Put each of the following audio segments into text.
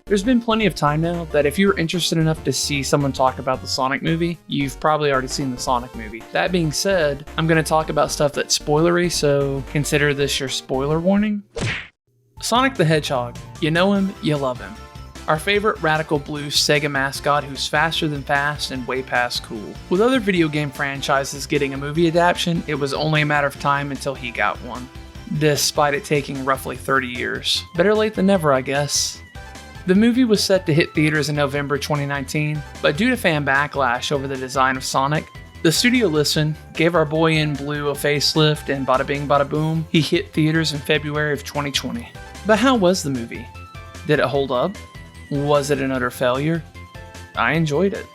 There's been plenty of time now that if you're interested enough to see someone talk about the Sonic movie, you've probably already seen the Sonic movie. That being said, I'm going to talk about stuff that's spoilery, so consider this your spoiler warning. Sonic the Hedgehog. You know him, you love him. Our favorite radical blue Sega mascot who's faster than fast and way past cool. With other video game franchises getting a movie adaptation, it was only a matter of time until he got one, despite it taking roughly 30 years. Better late than never, I guess. The movie was set to hit theaters in November 2019, but due to fan backlash over the design of Sonic, the studio listened, gave our boy in blue a facelift, and bada bing bada boom, he hit theaters in February of 2020. But how was the movie? Did it hold up? Was it an utter failure? I enjoyed it.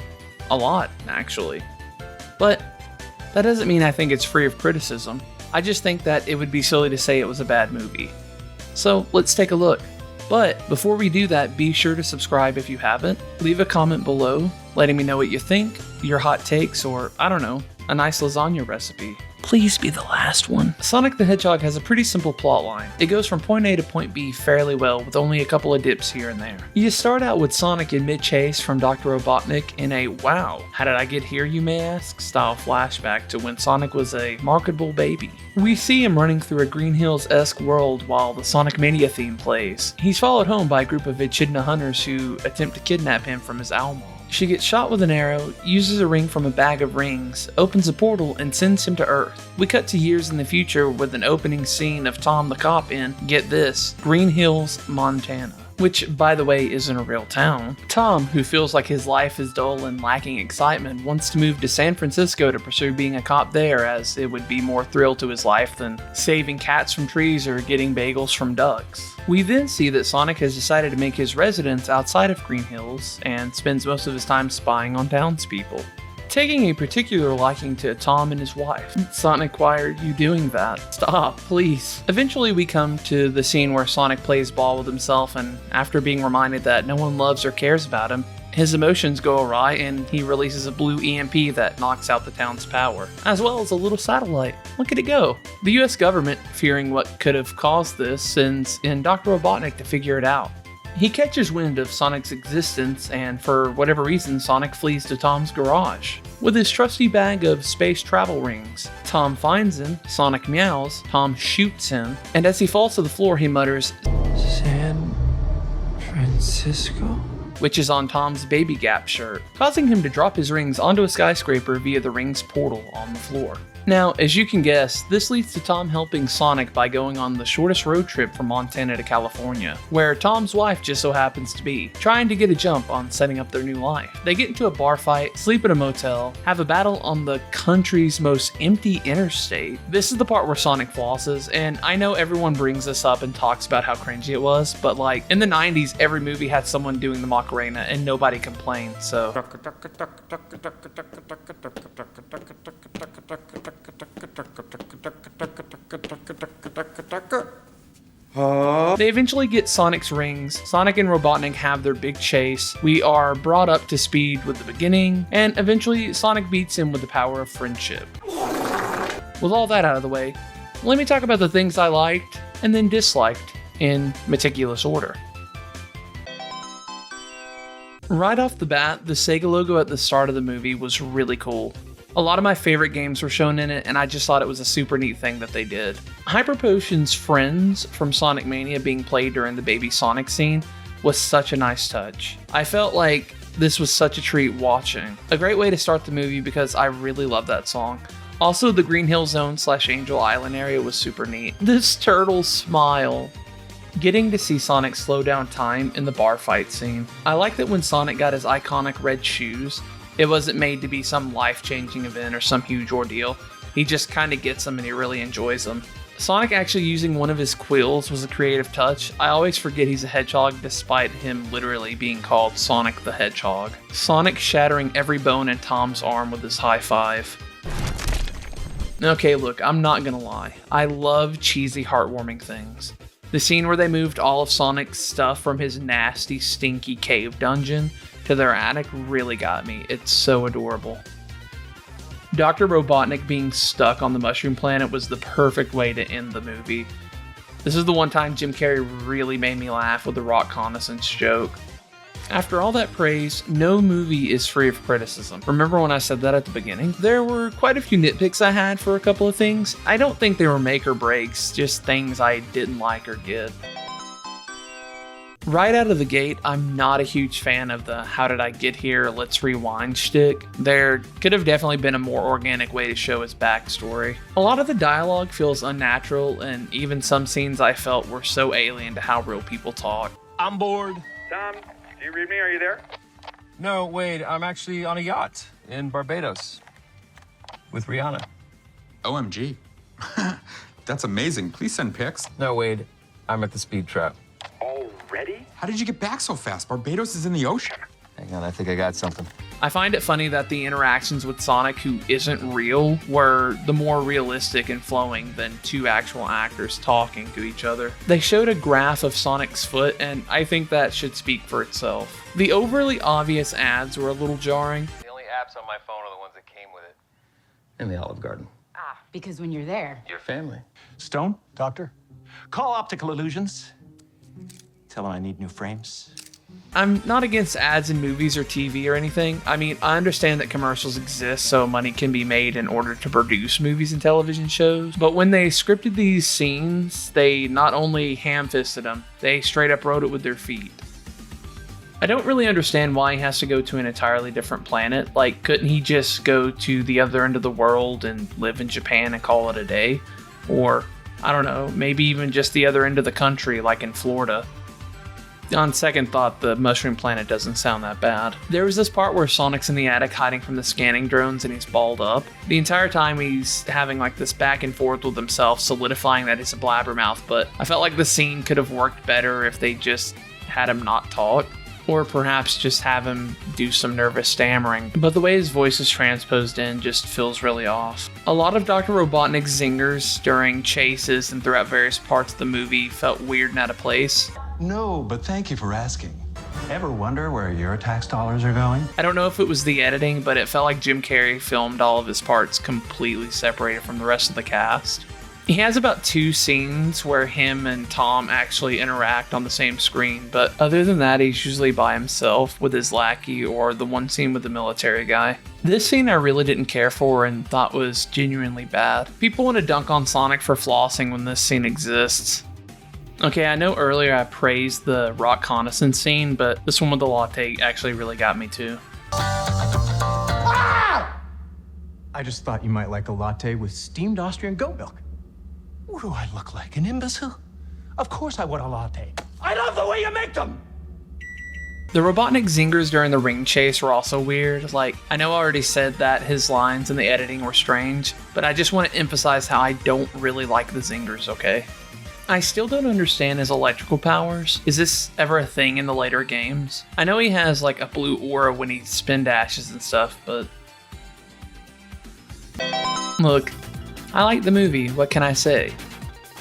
A lot, actually. But that doesn't mean I think it's free of criticism. I just think that it would be silly to say it was a bad movie. So let's take a look. But before we do that, be sure to subscribe if you haven't. Leave a comment below, letting me know what you think, your hot takes, or, I don't know, a nice lasagna recipe. Please be the last one. Sonic the Hedgehog has a pretty simple plotline. It goes from point A to point B fairly well, with only a couple of dips here and there. You start out with Sonic in mid-chase from Dr. Robotnik in a wow, how did I get here you may ask, style flashback to when Sonic was a marketable baby. We see him running through a Green Hills-esque world while the Sonic Mania theme plays. He's followed home by a group of echidna hunters who attempt to kidnap him from his owl mom. She gets shot with an arrow, uses a ring from a bag of rings, opens a portal, and sends him to Earth. We cut to years in the future with an opening scene of Tom the cop in, get this, Green Hills, Montana. Which, by the way, isn't a real town. Tom, who feels like his life is dull and lacking excitement, wants to move to San Francisco to pursue being a cop there, as it would be more thrill to his life than saving cats from trees or getting bagels from ducks. We then see that Sonic has decided to make his residence outside of Green Hills, and spends most of his time spying on townspeople. Taking a particular liking to Tom and his wife. Sonic, why are you doing that? Stop, please. Eventually we come to the scene where Sonic plays ball with himself, and after being reminded that no one loves or cares about him, his emotions go awry and he releases a blue EMP that knocks out the town's power, as well as a little satellite. Look at it go. The US government, fearing what could have caused this, sends in Dr. Robotnik to figure it out. He catches wind of Sonic's existence, and for whatever reason, Sonic flees to Tom's garage. With his trusty bag of space travel rings, Tom finds him, Sonic meows, Tom shoots him, and as he falls to the floor, he mutters, "San Francisco?" which is on Tom's Baby Gap shirt, causing him to drop his rings onto a skyscraper via the ring's portal on the floor. Now, as you can guess, this leads to Tom helping Sonic by going on the shortest road trip from Montana to California, where Tom's wife just so happens to be, trying to get a jump on setting up their new life. They get into a bar fight, sleep at a motel, have a battle on the country's most empty interstate. This is the part where Sonic flosses, and I know everyone brings this up and talks about how cringy it was, but like, in the 90s, every movie had someone doing the Macarena and nobody complained, so... They eventually get Sonic's rings, Sonic and Robotnik have their big chase, we are brought up to speed with the beginning, and eventually Sonic beats him with the power of friendship. With all that out of the way, let me talk about the things I liked and then disliked in meticulous order. Right off the bat, the Sega logo at the start of the movie was really cool. A lot of my favorite games were shown in it, and I just thought it was a super neat thing that they did. Hyper Potion's friends from Sonic Mania being played during the Baby Sonic scene was such a nice touch. I felt like this was such a treat watching. A great way to start the movie because I really love that song. Also, the Green Hill Zone / Angel Island area was super neat. This turtle smile. Getting to see Sonic slow down time in the bar fight scene. I like that when Sonic got his iconic red shoes, it wasn't made to be some life-changing event or some huge ordeal. He just kind of gets them and he really enjoys them. Sonic actually using one of his quills was a creative touch. I always forget he's a hedgehog despite him literally being called Sonic the Hedgehog. Sonic shattering every bone in Tom's arm with his high five. Okay, look, I'm not gonna lie. I love cheesy, heartwarming things. The scene where they moved all of Sonic's stuff from his nasty, stinky cave dungeon to their attic really got me. It's so adorable. Dr. Robotnik being stuck on the Mushroom Planet was the perfect way to end the movie. This is the one time Jim Carrey really made me laugh with the rock reconnaissance joke. After all that praise, no movie is free of criticism. Remember when I said that at the beginning? There were quite a few nitpicks I had for a couple of things. I don't think they were make or breaks, just things I didn't like or get. Right out of the gate, I'm not a huge fan of the how did I get here, let's rewind shtick. There could have definitely been a more organic way to show his backstory. A lot of the dialogue feels unnatural, and even some scenes I felt were so alien to how real people talk. I'm bored. Tom, do you read me? Are you there? No, Wade, I'm actually on a yacht in Barbados with Rihanna. OMG. That's amazing. Please send pics. No, Wade, I'm at the speed trap. Already? How did you get back so fast? Barbados is in the ocean. Hang on, I think I got something. I find it funny that the interactions with Sonic, who isn't real, were the more realistic and flowing than two actual actors talking to each other. They showed a graph of Sonic's foot, and I think that should speak for itself. The overly obvious ads were a little jarring. The only apps on my phone are the ones that came with it. In the Olive Garden. Because when you're there, Your family. Stone, doctor, call Optical Illusions. Tell them I need new frames. I'm not against ads in movies or TV or anything. I mean, I understand that commercials exist so money can be made in order to produce movies and television shows, but when they scripted these scenes, they not only ham-fisted them, they straight up wrote it with their feet. I don't really understand why he has to go to an entirely different planet. Like, couldn't he just go to the other end of the world and live in Japan and call it a day? Or, I don't know, maybe even just the other end of the country, like in Florida. On second thought, the mushroom planet doesn't sound that bad. There was this part where Sonic's in the attic hiding from the scanning drones and he's balled up. The entire time he's having like this back and forth with himself, solidifying that he's a blabbermouth, but I felt like the scene could have worked better if they just had him not talk. Or perhaps just have him do some nervous stammering, but the way his voice is transposed in just feels really off. A lot of Dr. Robotnik's zingers during chases and throughout various parts of the movie felt weird and out of place. No, but thank you for asking. Ever wonder where your tax dollars are going? I don't know if it was the editing, but it felt like Jim Carrey filmed all of his parts completely separated from the rest of the cast. He has about 2 scenes where him and Tom actually interact on the same screen, but other than that, he's usually by himself with his lackey or the one scene with the military guy. This scene I really didn't care for and thought was genuinely bad. People want to dunk on Sonic for flossing when this scene exists. Okay, I know earlier I praised the rock reconnaissance scene, but this one with the latte actually really got me too. I just thought you might like a latte with steamed Austrian goat milk. What do I look like, an imbecile? Of course I want a latte. I love the way you make them! The Robotnik zingers during the ring chase were also weird. Like, I know I already said that his lines in the editing were strange, but I just want to emphasize how I don't really like the zingers, okay? I still don't understand his electrical powers. Is this ever a thing in the later games? I know he has like a blue aura when he spin dashes and stuff, but... Look, I like the movie, what can I say?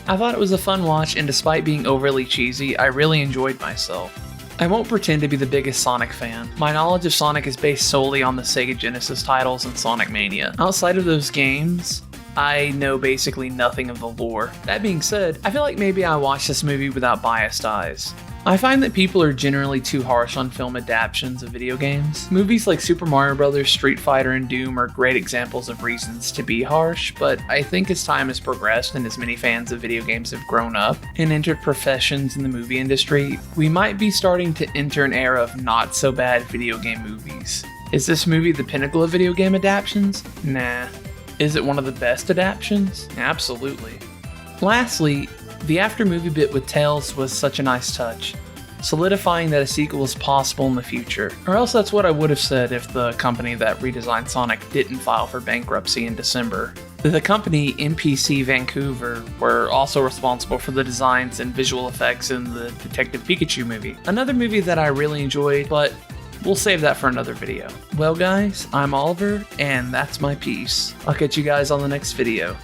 I thought it was a fun watch, and despite being overly cheesy, I really enjoyed myself. I won't pretend to be the biggest Sonic fan. My knowledge of Sonic is based solely on the Sega Genesis titles and Sonic Mania. Outside of those games, I know basically nothing of the lore. That being said, I feel like maybe I watched this movie without biased eyes. I find that people are generally too harsh on film adaptations of video games. Movies like Super Mario Bros., Street Fighter, and Doom are great examples of reasons to be harsh, but I think as time has progressed and as many fans of video games have grown up and entered professions in the movie industry, we might be starting to enter an era of not so bad video game movies. Is this movie the pinnacle of video game adaptions? Nah. Is it one of the best adaptions? Absolutely. Lastly, the after movie bit with Tails was such a nice touch, solidifying that a sequel is possible in the future. Or else that's what I would have said if the company that redesigned Sonic didn't file for bankruptcy in December. The company NPC Vancouver were also responsible for the designs and visual effects in the Detective Pikachu movie. Another movie that I really enjoyed, but we'll save that for another video. Well guys, I'm Oliver, and that's my piece. I'll catch you guys on the next video.